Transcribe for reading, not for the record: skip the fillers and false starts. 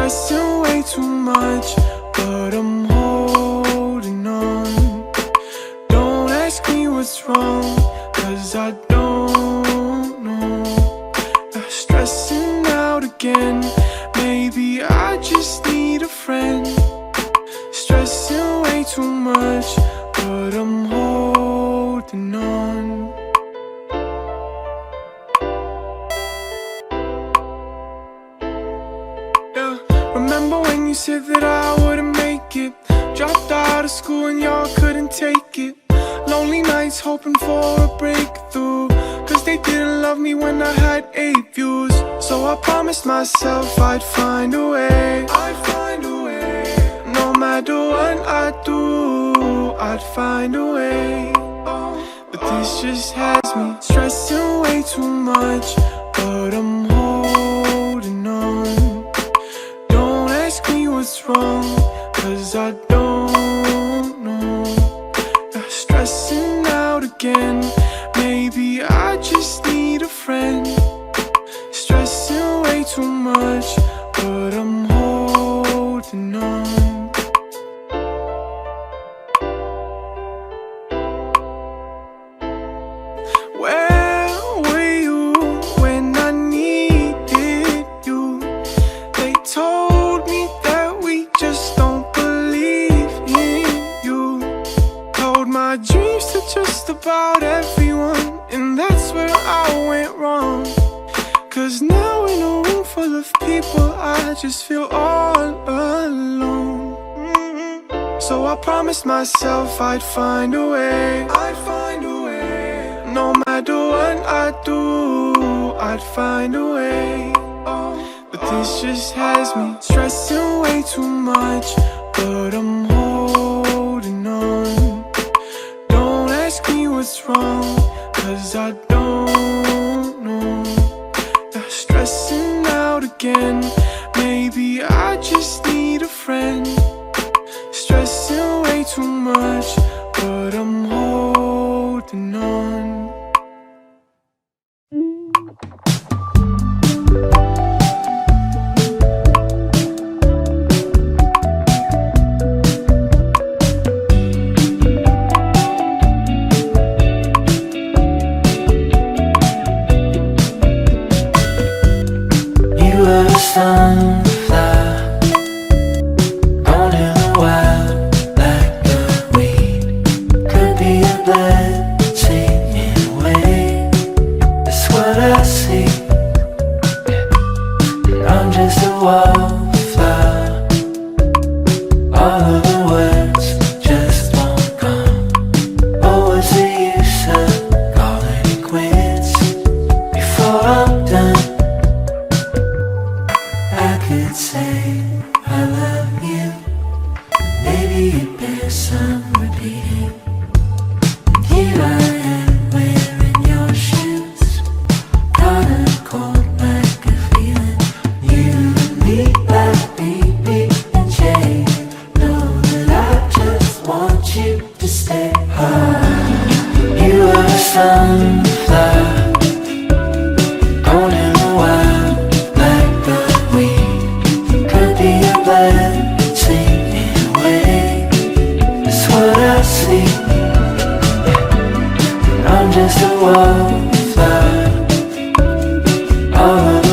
stressing way too much, but I'm holding on. Don't ask me what's wrong, cause I don't know. Stressing out again, maybe I just need a friend. Stressing way too much, but I'm holding on. Yeah, remember when you said that I wouldn't make it? Dropped out of school and y'all couldn't take it. Lonely nights hoping for a breakthrough, cause they didn't love me when I had 8 views. So I promised myself I'd find a way. I'd find a way. No matter what I do, I'd find a way. But this just has me stressing way too much, but I'm holding on. Don't ask me what's wrong, cause I don't know. Stressing out again, maybe I just need a friend. Stressing way too much, but I'm holding on. Where were you when I needed you? They told me that we just don't believe in you. Told my dreams to just about everyone, and that's where I went wrong. Cause now in a room full of people, I just feel all alone. So I promised myself I'd find a way. I'd find a way. No matter what I do, I'd find a way. But this just has me stressing way too much, but I'm holding on. Don't ask me what's wrong, cause I don't know. Stressing out again, maybe I just need a friend. Stressing way too much, but I'm holding on. Sunflower, born in the wild like a weed. Could be a blessing in a way. That's what I see. I'm just a wallflower. All of the words just won't come. What was the use of calling it quits before I'm done? I could say I love you, maybe it bears some repeating. Here I am wearing your shoes, caught a cold like a feeling. You and me like BB and J. Know that I just want you to stay. You are a sunflower, born in the wild like a weed. Could be a blessing in a way. That's what I see. I'm just a wallflower. All of